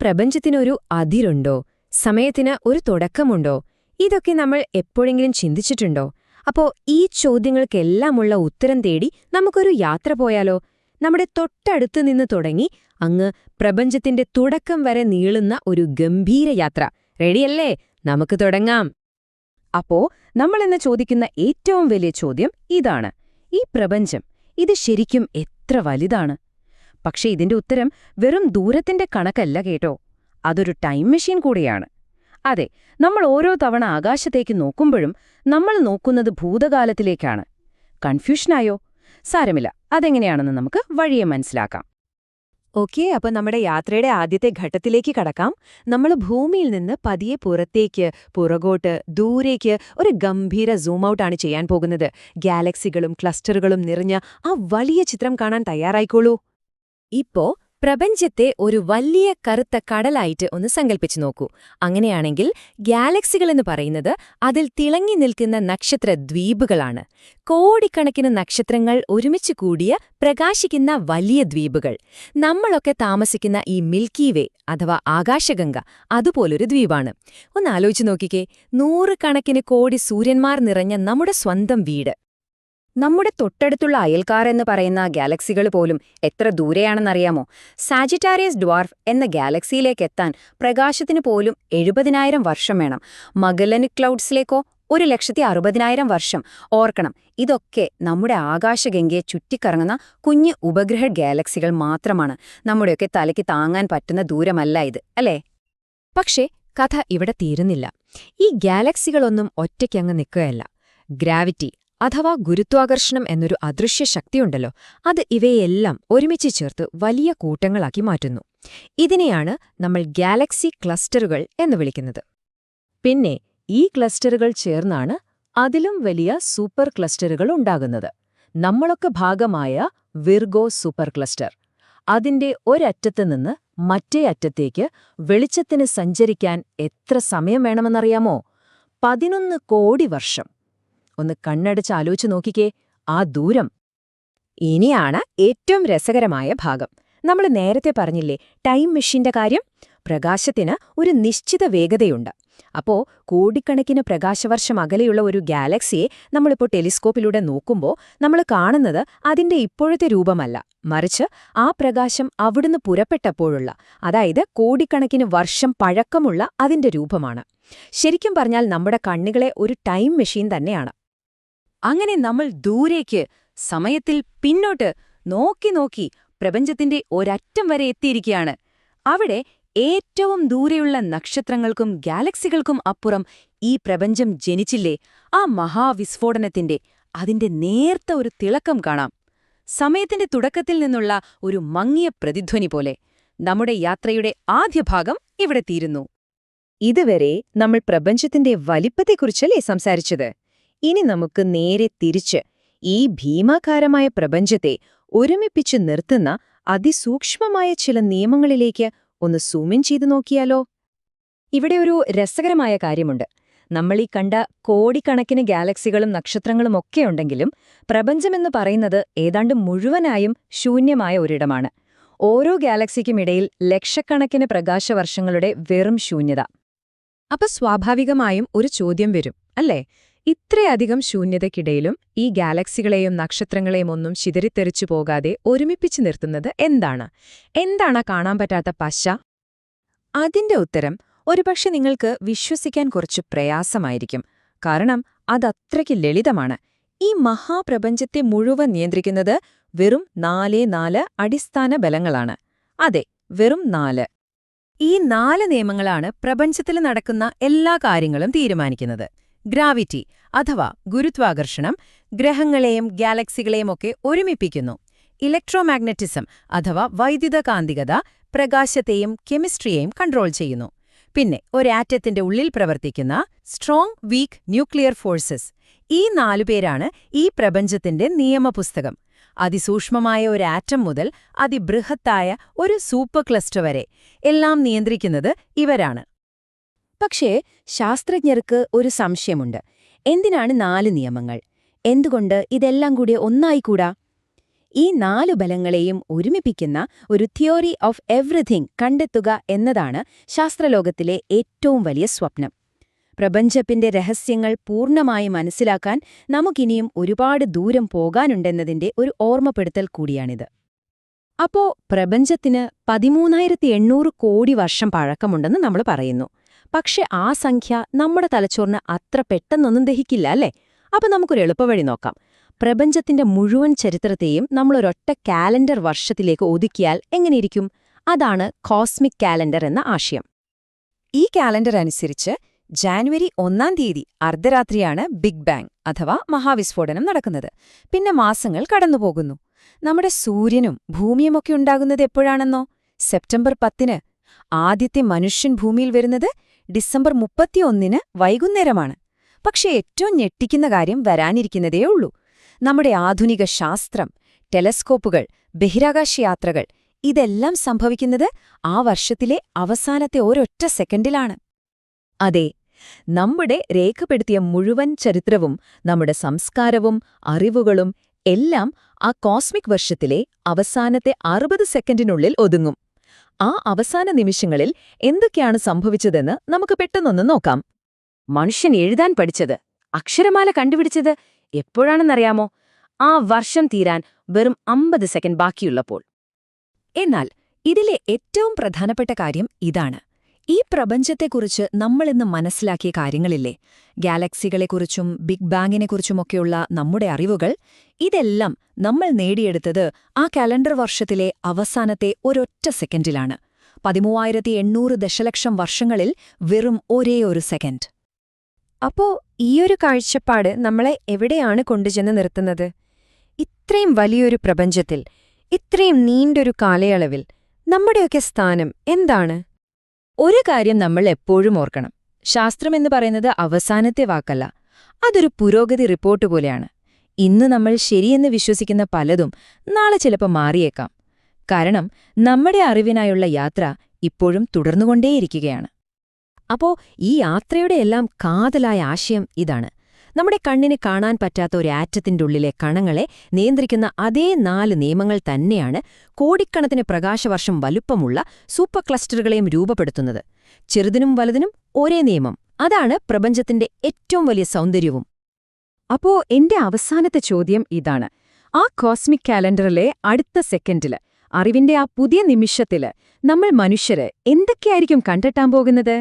പ്രപഞ്ചത്തിനൊരു അതിരുണ്ടോ? സമയത്തിന് ഒരു തുടക്കമുണ്ടോ? ഇതൊക്കെ നമ്മൾ എപ്പോഴെങ്കിലും ചിന്തിച്ചിട്ടുണ്ടോ? അപ്പോ ഈ ചോദ്യങ്ങൾക്കെല്ലാമുള്ള ഉത്തരം തേടി നമുക്കൊരു യാത്ര പോയാലോ? നമ്മുടെ തൊട്ടടുത്ത് നിന്ന് തുടങ്ങി അങ്ങ് പ്രപഞ്ചത്തിന്റെ തുടക്കം വരെ നീളുന്ന ഒരു ഗംഭീര യാത്ര. റെഡിയല്ലേ? നമുക്ക് തുടങ്ങാം. അപ്പോ നമ്മളിന്ന് ചോദിക്കുന്ന ഏറ്റവും വലിയ ചോദ്യം ഇതാണ്: ഈ പ്രപഞ്ചം ഇത് ശരിക്കും എത്ര വലുതാണ്? പക്ഷേ ഇതിന്റെ ഉത്തരം വെറും ദൂരത്തിന്റെ കണക്കല്ല കേട്ടോ. അതൊരു ടൈം മെഷീൻ കൂടിയാണ്. അതെ, നമ്മൾ ഓരോ തവണ ആകാശത്തേക്ക് നോക്കുമ്പോഴും നമ്മൾ നോക്കുന്നത് ഭൂതകാലത്തിലേക്കാണ്. കൺഫ്യൂഷനായോ? സാരമില്ല, അതെങ്ങനെയാണെന്ന് നമുക്ക് വഴിയെ മനസ്സിലാക്കാം. ഓക്കെ, അപ്പൊ നമ്മുടെ യാത്രയുടെ ആദ്യത്തെ ഘട്ടത്തിലേക്ക് കടക്കാം. നമ്മൾ ഭൂമിയിൽ നിന്ന് പതിയെ പുറത്തേക്ക്, പുറകോട്ട്, ദൂരേക്ക് ഒരു ഗംഭീര സൂം ഔട്ടാണ് ചെയ്യാൻ പോകുന്നത്. ഗാലക്സികളും ക്ലസ്റ്ററുകളും നിറഞ്ഞ ആ വലിയ ചിത്രം കാണാൻ തയ്യാറായിക്കോളൂ. ഇപ്പോ പ്രപഞ്ചത്തെ ഒരു വലിയ കറുത്ത കടലായിട്ട് ഒന്ന് സങ്കൽപ്പിച്ചു നോക്കൂ. അങ്ങനെയാണെങ്കിൽ ഗാലക്സികളെന്ന് പറയുന്നത് അതിൽ തിളങ്ങി നിൽക്കുന്ന നക്ഷത്രദ്വീപുകളാണ്. കോടിക്കണക്കിന് നക്ഷത്രങ്ങൾ ഒരുമിച്ച് കൂടിയ പ്രകാശിക്കുന്ന വലിയ ദ്വീപുകൾ. നമ്മളൊക്കെ താമസിക്കുന്ന ഈ മിൽക്കി വേ അഥവാ ആകാശഗംഗ അതുപോലൊരു ദ്വീപാണ്. ഒന്ന് ആലോചിച്ചു നോക്കിക്കേ, 100 കണക്കിന് കോടി സൂര്യന്മാർ നിറഞ്ഞ നമ്മുടെ സ്വന്തം വീട്. നമ്മുടെ തൊട്ടടുത്തുള്ള അയൽക്കാർ എന്ന് പറയുന്ന ഗാലക്സികൾ പോലും എത്ര ദൂരെയാണെന്നറിയാമോ? സാജിറ്റാരിയസ് ഡ്വാർഫ് എന്ന ഗാലക്സിയിലേക്കെത്താൻ പ്രകാശത്തിന് പോലും 70,000 വർഷം വേണം. മഗല്ലനിക് ക്ലൗഡ്സിലേക്കോ 1,60,000 വർഷം. ഓർക്കണം, ഇതൊക്കെ നമ്മുടെ ആകാശഗംഗയെ ചുറ്റിക്കറങ്ങുന്ന കുഞ്ഞു ഉപഗ്രഹ ഗാലക്സികൾ മാത്രമാണ്. നമ്മുടെയൊക്കെ തലയ്ക്ക് താങ്ങാൻ പറ്റുന്ന ദൂരമല്ല ഇത്, അല്ലേ? പക്ഷേ കഥ ഇവിടെ തീരുന്നില്ല. ഈ ഗാലക്സികളൊന്നും ഒറ്റയ്ക്കങ്ങ് നിൽക്കുകയല്ല. ഗ്രാവിറ്റി അഥവാ ഗുരുത്വാകർഷണം എന്നൊരു അദൃശ്യ ശക്തിയുണ്ടല്ലോ, അത് ഇവയെല്ലാം ഒരുമിച്ച് ചേർത്ത് വലിയ കൂട്ടങ്ങളാക്കി മാറ്റുന്നു. ഇതിനെയാണ് നമ്മൾ ഗാലക്സി ക്ലസ്റ്ററുകൾ എന്ന് വിളിക്കുന്നത്. പിന്നെ ഈ ക്ലസ്റ്ററുകൾ ചേർന്നാണ് അതിലും വലിയ സൂപ്പർ ക്ലസ്റ്ററുകൾ ഉണ്ടാകുന്നത്. നമ്മളൊക്കെ ഭാഗമായ വിർഗോ സൂപ്പർ ക്ലസ്റ്റർ. അതിന്റെ ഒരറ്റത്ത് നിന്ന് മറ്റേ അറ്റത്തേക്ക് വെളിച്ചത്തിന് സഞ്ചരിക്കാൻ എത്ര സമയം വേണമെന്നറിയാമോ? 11 കോടി വർഷം. ഒന്ന് കണ്ണടച്ച് ആലോചിച്ച് നോക്കിക്കേ ആ ദൂരം. ഇനിയാണ് ഏറ്റവും രസകരമായ ഭാഗം. നമ്മൾ നേരത്തെ പറഞ്ഞില്ലേ ടൈം മെഷീന്റെ കാര്യം? പ്രകാശത്തിന് ഒരു നിശ്ചിത വേഗതയുണ്ട്. അപ്പോ കോടിക്കണക്കിന് പ്രകാശവർഷം അകലെയുള്ള ഒരു ഗാലക്സിയെ നമ്മളിപ്പോൾ ടെലിസ്കോപ്പിലൂടെ നോക്കുമ്പോൾ നമ്മൾ കാണുന്നത് അതിന്റെ ഇപ്പോഴത്തെ രൂപമല്ല, മറിച്ച് ആ പ്രകാശം അവിടുന്ന് പുറപ്പെട്ടപ്പോഴുള്ള, അതായത് കോടിക്കണക്കിന് വർഷം പഴക്കമുള്ള അതിന്റെ രൂപമാണ്. ശരിക്കും പറഞ്ഞാൽ നമ്മുടെ കണ്ണുകളെ ഒരു ടൈം മെഷീൻ തന്നെയാണ്. അങ്ങനെ നമ്മൾ ദൂരേക്ക്, സമയത്തിൽ പിന്നോട്ട് നോക്കി നോക്കി പ്രപഞ്ചത്തിന്റെ ഒരറ്റം വരെ എത്തിയിരിക്കുകയാണ്. അവിടെ ഏറ്റവും ദൂരെയുള്ള നക്ഷത്രങ്ങൾക്കും ഗാലക്സികൾക്കും അപ്പുറം ഈ പ്രപഞ്ചം ജനിച്ചില്ലേ? ആ മഹാവിസ്ഫോടനത്തിന്റെ, അതിന്റെ നേർത്ത ഒരു തിളക്കം കാണാം. സമയത്തിന്റെ തുടക്കത്തിൽ നിന്നുള്ള ഒരു മങ്ങിയ പ്രതിധ്വനി പോലെ. നമ്മുടെ യാത്രയുടെ ആദ്യ ഭാഗം ഇവിടെ തീരുന്നു. ഇതുവരെ നമ്മൾ പ്രപഞ്ചത്തിന്റെ വലിപ്പത്തെക്കുറിച്ചല്ലേ സംസാരിച്ചത്? ഇനി നമുക്ക് നേരെ തിരിച്ച് ഈ ഭീമാകാരമായ പ്രപഞ്ചത്തെ ഒരുമിപ്പിച്ച് നിർത്തുന്ന അതിസൂക്ഷ്മമായ ചില നിയമങ്ങളിലേക്ക് ഒന്ന് സൂമിൻ ചെയ്തു നോക്കിയാലോ? ഇവിടെ ഒരു രസകരമായ കാര്യമുണ്ട്. നമ്മളീ കണ്ട കോടിക്കണക്കിന് ഗാലക്സികളും നക്ഷത്രങ്ങളും ഒക്കെയുണ്ടെങ്കിലും പ്രപഞ്ചമെന്ന് പറയുന്നത് ഏതാണ്ട് മുഴുവനായും ശൂന്യമായ ഒരിടമാണ്. ഓരോ ഗാലക്സിക്കുമിടയിൽ ലക്ഷക്കണക്കിന് പ്രകാശവർഷങ്ങളുടെ വെറും ശൂന്യത. അപ്പൊ സ്വാഭാവികമായും ഒരു ചോദ്യം വരും, അല്ലേ? ഇത്രയധികം ശൂന്യതയ്ക്കിടയിലും ഈ ഗാലക്സികളെയും നക്ഷത്രങ്ങളെയും ഒന്നും ചിതറിത്തെറിച്ചു പോകാതെ ഒരുമിപ്പിച്ചു നിർത്തുന്നത് എന്താണ്? എന്താണ് കാണാൻ പറ്റാത്ത പശ? അതിന്റെ ഉത്തരം ഒരുപക്ഷെ നിങ്ങൾക്ക് വിശ്വസിക്കാൻ കുറച്ച് പ്രയാസമായിരിക്കും. കാരണം അതത്രയ്ക്ക് ലളിതമാണ്. ഈ മഹാപ്രപഞ്ചത്തെ മുഴുവൻ നിയന്ത്രിക്കുന്നത് വെറും 4 അടിസ്ഥാന ബലങ്ങളാണ്. അതെ, വെറും 4. ഈ 4 നിയമങ്ങളാണ് പ്രപഞ്ചത്തിൽ നടക്കുന്ന എല്ലാ കാര്യങ്ങളും തീരുമാനിക്കുന്നത്. ഗ്രാവിറ്റി അഥവാ ഗുരുത്വാകർഷണം ഗ്രഹങ്ങളെയും ഗാലക്സികളെയും ഒക്കെ ഒരുമിപ്പിക്കുന്നു. ഇലക്ട്രോമാഗ്നറ്റിസം അഥവാ വൈദ്യുതകാന്തികത പ്രകാശത്തെയും കെമിസ്ട്രിയെയും കൺട്രോൾ ചെയ്യുന്നു. പിന്നെ ഒരാറ്റത്തിന്റെ ഉള്ളിൽ പ്രവർത്തിക്കുന്ന സ്ട്രോങ് വീക്ക് ന്യൂക്ലിയർ ഫോഴ്സസ്. ഈ 4 പേരാണ് ഈ പ്രപഞ്ചത്തിന്റെ നിയമപുസ്തകം. അതിസൂക്ഷ്മമായ ഒരു ആറ്റം മുതൽ അതിബൃഹത്തായ ഒരു സൂപ്പർ ക്ലസ്റ്റർ വരെ എല്ലാം നിയന്ത്രിക്കുന്നത് ഇവരാണ്. പക്ഷേ ശാസ്ത്രജ്ഞർക്ക് ഒരു സംശയമുണ്ട്. എന്തിനാണ് 4 നിയമങ്ങൾ? എന്തുകൊണ്ട് ഇതെല്ലാം കൂടി ഒന്നായിക്കൂടാ? ഈ 4 ബലങ്ങളെയും ഒരുമിപ്പിക്കുന്ന ഒരു തിയറി ഓഫ് എവറിഥിങ് കണ്ടെത്തുക എന്നതാണ് ശാസ്ത്രലോകത്തിലെ ഏറ്റവും വലിയ സ്വപ്നം. പ്രപഞ്ചത്തിന്റെ രഹസ്യങ്ങൾ പൂർണ്ണമായി മനസ്സിലാക്കാൻ നമുക്കിനിയും ഒരുപാട് ദൂരം പോകാനുണ്ടെന്നതിന്റെ ഒരു ഓർമ്മപ്പെടുത്തൽ കൂടിയാണിത്. അപ്പോ പ്രപഞ്ചത്തിന് 13,800 കോടി വർഷം പഴക്കമുണ്ടെന്ന് നമ്മൾ പറയുന്നു. പക്ഷെ ആ സംഖ്യ നമ്മുടെ തലച്ചോറിന് അത്ര പെട്ടെന്നൊന്നും ദഹിക്കില്ല അല്ലേ? അപ്പൊ നമുക്കൊരു എളുപ്പവഴി നോക്കാം. പ്രപഞ്ചത്തിന്റെ മുഴുവൻ ചരിത്രത്തെയും നമ്മളൊരൊറ്റ കാലണ്ടർ വർഷത്തിലേക്ക് ഒതുക്കിയാൽ എങ്ങനെയിരിക്കും? അതാണ് കോസ്മിക് കാലണ്ടർ എന്ന ആശയം. ഈ കാലണ്ടർ അനുസരിച്ച് ജാനുവരി 1-ാം തീയതി അർദ്ധരാത്രിയാണ് ബിഗ് ബാങ് അഥവാ മഹാവിസ്ഫോടനം നടക്കുന്നത്. പിന്നെ മാസങ്ങൾ കടന്നുപോകുന്നു. നമ്മുടെ സൂര്യനും ഭൂമിയുമൊക്കെ ഉണ്ടാകുന്നത് എപ്പോഴാണെന്നോ? സെപ്റ്റംബർ 10-ന്. ആദ്യത്തെ മനുഷ്യൻ ഭൂമിയിൽ വരുന്നത് ഡിസംബർ 31-ന് വൈകുന്നേരമാണ്. പക്ഷേ ഏറ്റവും ഞെട്ടിക്കുന്ന കാര്യം വരാനിരിക്കുന്നതേ ഉള്ളൂ. നമ്മുടെ ആധുനിക ശാസ്ത്രം, ടെലസ്കോപ്പുകൾ, ബഹിരാകാശയാത്രകൾ ഇതെല്ലാം സംഭവിക്കുന്നത് ആ വർഷത്തിലെ അവസാനത്തെ ഒരൊറ്റ സെക്കൻഡിലാണ്. അതെ, നമ്മുടെ രേഖപ്പെടുത്തിയ മുഴുവൻ ചരിത്രവും നമ്മുടെ സംസ്കാരവും അറിവുകളും എല്ലാം ആ കോസ്മിക് വർഷത്തിലെ അവസാനത്തെ 60 സെക്കൻഡിനുള്ളിൽ ഒതുങ്ങും. ആ അവസാന നിമിഷങ്ങളിൽ എന്തൊക്കെയാണ് സംഭവിച്ചതെന്ന് നമുക്ക് പെട്ടെന്നൊന്ന് നോക്കാം. മനുഷ്യൻ എഴുതാൻ പഠിച്ചത്, അക്ഷരമാല കണ്ടുപിടിച്ചത് എപ്പോഴാണെന്നറിയാമോ? ആ വർഷം തീരാൻ വെറും 50 സെക്കൻഡ് ബാക്കിയുള്ളപ്പോൾ. എന്നാൽ ഇതിലെ ഏറ്റവും പ്രധാനപ്പെട്ട കാര്യം ഇതാണ്. ഈ പ്രപഞ്ചത്തെക്കുറിച്ച് നമ്മളിന്ന് മനസ്സിലാക്കിയ കാര്യങ്ങളില്ലേ, ഗാലക്സികളെക്കുറിച്ചും ബിഗ് ബാങ്ങിനെക്കുറിച്ചുമൊക്കെയുള്ള നമ്മുടെ അറിവുകൾ, ഇതെല്ലാം നമ്മൾ നേടിയെടുത്തത് ആ കാലണ്ടർ വർഷത്തിലെ അവസാനത്തെ ഒരൊറ്റ സെക്കൻഡിലാണ്. 13,800 ദശലക്ഷം വർഷങ്ങളിൽ വെറും ഒരേയൊരു സെക്കൻഡ്. അപ്പോ ഈയൊരു കാഴ്ചപ്പാട് നമ്മളെ എവിടെയാണ് കൊണ്ടുചെന്ന് നിർത്തുന്നത്? ഇത്രയും വലിയൊരു പ്രപഞ്ചത്തിൽ, ഇത്രയും നീണ്ടൊരു കാലയളവിൽ നമ്മുടെയൊക്കെ സ്ഥാനം എന്താണ്? ഒരു കാര്യം നമ്മൾ എപ്പോഴും ഓർക്കണം. ശാസ്ത്രമെന്ന് പറയുന്നത് അവസാനത്തെ വാക്കല്ല. അതൊരു പുരോഗതി റിപ്പോർട്ട് പോലെയാണ്. ഇന്ന് നമ്മൾ ശരിയെന്ന് വിശ്വസിക്കുന്ന പലതും നാളെ ചിലപ്പോൾ മാറിയേക്കാം. കാരണം നമ്മുടെ അറിവിനായുള്ള യാത്ര ഇപ്പോഴും തുടർന്നുകൊണ്ടേയിരിക്കുകയാണ്. അപ്പോ ഈ യാത്രയുടെ എല്ലാം കാതലായ ആശയം ഇതാണ്. നമ്മുടെ കണ്ണിന് കാണാൻ പറ്റാത്ത ഒരു ആറ്റത്തിന്റെ ഉള്ളിലെ കണങ്ങളെ നിയന്ത്രിക്കുന്ന അതേ 4 നിയമങ്ങൾ തന്നെയാണ് കോടിക്കണക്കിന് പ്രകാശവർഷം വലുപ്പമുള്ള സൂപ്പർ ക്ലസ്റ്ററുകളെയും രൂപപ്പെടുത്തുന്നത്. ചെറുതിനും വലുതിനും ഒരേ നിയമം. അതാണ് പ്രപഞ്ചത്തിന്റെ ഏറ്റവും വലിയ സൗന്ദര്യവും. അപ്പോ എന്റെ അവസാനത്തെ ചോദ്യം ഇതാണ്. ആ കോസ്മിക് കാലണ്ടറിലെ അടുത്ത സെക്കൻഡില്, അറിവിന്റെ ആ പുതിയ നിമിഷത്തില് നമ്മൾ മനുഷ്യര് എന്തൊക്കെയായിരിക്കും കണ്ടെത്താൻ പോകുന്നത്?